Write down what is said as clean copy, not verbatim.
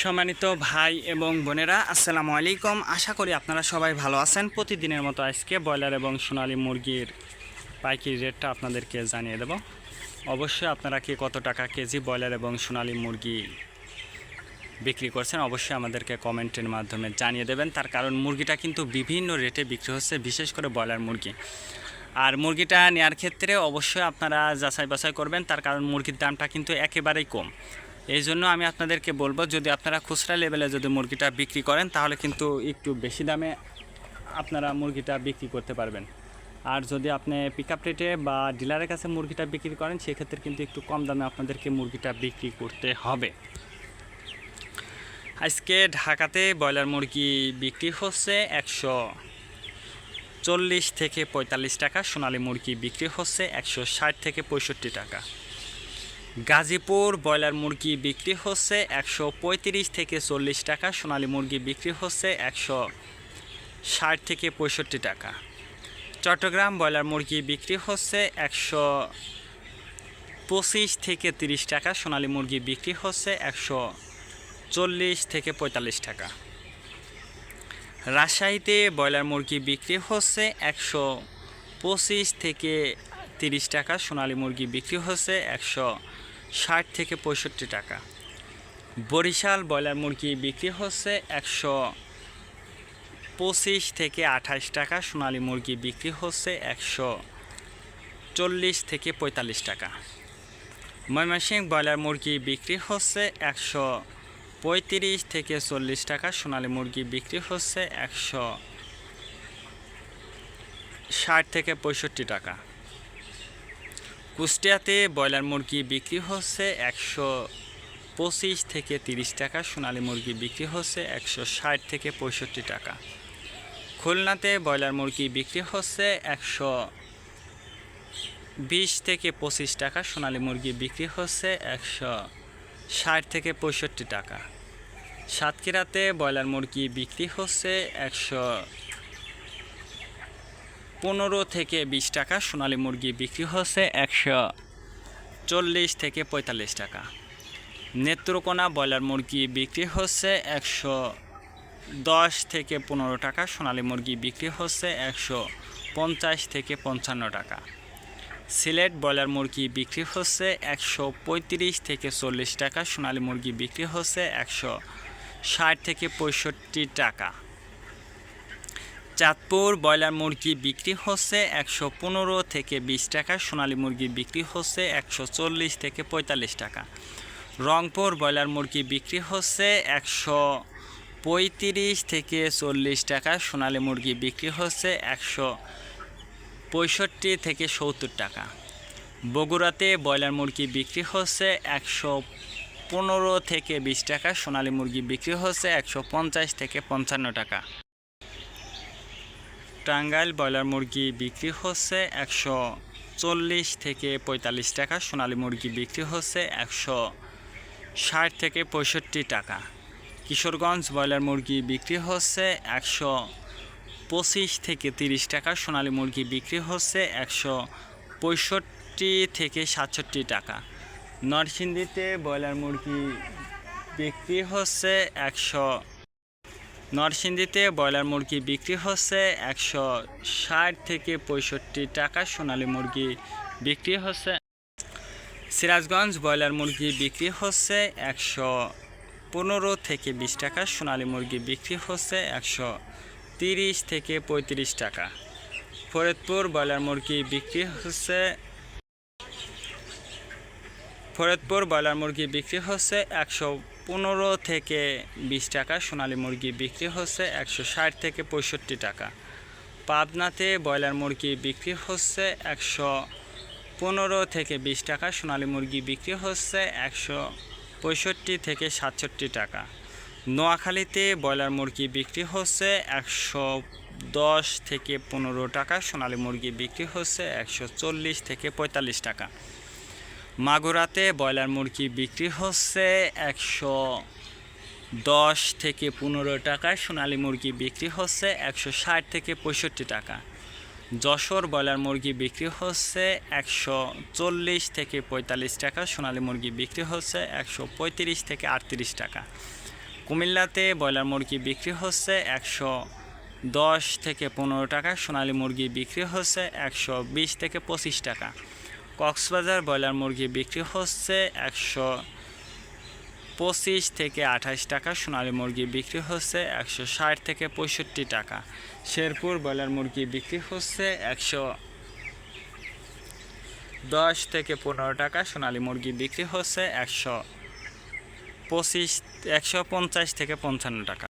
সম্মানিত ভাই এবং বোনেরা, আসসালামু আলাইকুম। আশা করি আপনারা সবাই ভালো আছেন। প্রতিদিনের মতো আজকে ব্রয়লার এবং সোনালী মুরগির পাইকারি রেটটা আপনাদেরকে জানিয়ে দেব। অবশ্যই আপনারা কি কত টাকা কেজি ব্রয়লার এবং সোনালী মুরগি বিক্রি করছেন অবশ্যই আমাদেরকে কমেন্টের মাধ্যমে জানিয়ে দেবেন। তার কারণ মুরগিটা কিন্তু বিভিন্ন রেটে বিক্রি হচ্ছে, বিশেষ করে ব্রয়লার মুরগি। আর মুরগিটা নেওয়ার ক্ষেত্রে অবশ্যই আপনারা যাচাই বাছাই করবেন, তার কারণ মুরগির দামটা কিন্তু একেবারেই কম। এই জন্য আমি আপনাদেরকে বলবো, যদি আপনারা খুচরা লেভেলে যদি মুরগিটা বিক্রি করেন তাহলে কিন্তু একটু বেশি দামে আপনারা মুরগিটা বিক্রি করতে পারবেন। আর যদি আপনি পিক আপ রেটে বা ডিলারের কাছে মুরগিটা বিক্রি করেন সেক্ষেত্রে কিন্তু একটু কম দামে আপনাদেরকে মুরগিটা বিক্রি করতে হবে। আজকে ঢাকাতে ব্রয়লার মুরগি বিক্রি হচ্ছে 140 থেকে 45 টাকা, সোনালী মুরগি বিক্রি হচ্ছে 160 থেকে 65 টাকা। গাজীপুর ব্রয়লার মুরগি বিক্রি হচ্ছে 135 থেকে 40 টাকা, সোনালী মুরগি বিক্রি হচ্ছে 160 থেকে 65 টাকা। চট্টগ্রাম ব্রয়লার মুরগি বিক্রি হচ্ছে 125 থেকে 30 টাকা, সোনালী মুরগি বিক্রি হচ্ছে 140 থেকে 45 টাকা। রাজশাহীতে ব্রয়লার মুরগি বিক্রি হচ্ছে 125 থেকে 30 টাকা, সোনালী মুরগি বিক্রি হচ্ছে 160 থেকে 65 টাকা। বরিশাল ব্রয়লার মুরগি বিক্রি হচ্ছে 125 থেকে 28 টাকা, সোনালী মুরগি বিক্রি হচ্ছে 140 থেকে 45 টাকা। ময়মনসিংহ ব্রয়লার মুরগি বিক্রি হচ্ছে 135 থেকে 40 টাকা, সোনালী মুরগি বিক্রি হচ্ছে 160 থেকে 65 টাকা। কুষ্টিয়াতে ব্রয়লার মুরগি বিক্রি হচ্ছে 125 থেকে 30 টাকা, সোনালী মুরগি বিক্রি হচ্ছে 160 থেকে 65 টাকা। খুলনাতে ব্রয়লার মুরগি বিক্রি হচ্ছে 120 থেকে 25 টাকা, সোনালী মুরগি বিক্রি হচ্ছে 160 থেকে 65 টাকা। সাতক্ষীরাতে ব্রয়লার মুরগি বিক্রি হচ্ছে 115 থেকে 20 টাকা, সোনালী মুরগি বিক্রি হচ্ছে 140 থেকে 45 টাকা। নেত্রকোনা ব্রয়লার মুরগি বিক্রি হচ্ছে 110 থেকে 15 টাকা, সোনালী মুরগি বিক্রি হচ্ছে 150 থেকে 55 টাকা। সিলেট ব্রয়লার মুরগি বিক্রি হচ্ছে 135 থেকে 40 টাকা, সোনালী মুরগি বিক্রি হচ্ছে 160 থেকে 65 টাকা। চাঁদপুর ব্রয়লার মুরগি বিক্রি হচ্ছে 115 থেকে 20 টাকা, সোনালী মুরগি বিক্রি হচ্ছে 140 থেকে 45 টাকা। রংপুর ব্রয়লার মুরগি বিক্রি হচ্ছে 135 থেকে 40 টাকা, সোনালী মুরগি বিক্রি হচ্ছে 165 থেকে 70 টাকা। বগুড়াতে ব্রয়লার মুরগি বিক্রি হচ্ছে 115 থেকে 20 টাকা, সোনালী মুরগি বিক্রি হচ্ছে 150 থেকে 55 টাকা। টাঙ্গাইল ব্রয়লার মুরগি বিক্রি হচ্ছে 140 থেকে 45 টাকা, সোনালী মুরগি বিক্রি হচ্ছে 160 থেকে 65 টাকা। কিশোরগঞ্জ ব্রয়লার মুরগি বিক্রি হচ্ছে 125 থেকে 30 টাকা, সোনালী মুরগি বিক্রি হচ্ছে 165 থেকে 67 টাকা। নরসিংদীতে ব্রয়লার মুরগি বিক্রি হচ্ছে 160 থেকে 65 টাকা, সোনালী মুরগি বিক্রি হচ্ছে। সিরাজগঞ্জ ব্রয়লার মুরগি বিক্রি হচ্ছে 115 থেকে 20 টাকা, সোনালী মুরগি বিক্রি হচ্ছে 130 থেকে 35 টাকা। ফরিদপুর ব্রয়লার মুরগি বিক্রি হচ্ছে 115 থেকে 20 টাকা, সোনালী মুরগি বিক্রি হচ্ছে 160 থেকে 65 টাকা। পাবনাতে ব্রয়লার মুরগি বিক্রি হচ্ছে 115 থেকে 20 টাকা, সোনালী মুরগি বিক্রি হচ্ছে 165 থেকে 67 টাকা। নোয়াখালীতে ব্রয়লার মুরগি বিক্রি হচ্ছে 110 থেকে 15 টাকা, সোনালী মুরগি বিক্রি হচ্ছে 140 থেকে 45 টাকা। মাগুরাতে ব্রয়লার মুরগি বিক্রি হচ্ছে 110 থেকে 15 টাকা, সোনালী মুরগি বিক্রি হচ্ছে 160 থেকে 65 টাকা। যশোর ব্রয়লার মুরগি বিক্রি হচ্ছে 140 থেকে 45 টাকা, সোনালী মুরগি বিক্রি হচ্ছে 135 থেকে 38 টাকা। কুমিল্লাতে ব্রয়লার মুরগি বিক্রি হচ্ছে 110 থেকে 15 টাকা, সোনালী মুরগি বিক্রি হচ্ছে 120 থেকে 25 টাকা। কক্সবাজার ব্রয়লার মুরগি বিক্রি হচ্ছে 125 থেকে 28 টাকা, সোনালী মুরগি বিক্রি হচ্ছে 160 থেকে 65 টাকা। শেরপুর ব্রয়লার মুরগি বিক্রি হচ্ছে 110 থেকে 15 টাকা, সোনালী মুরগি বিক্রি হচ্ছে 150 থেকে 55 টাকা।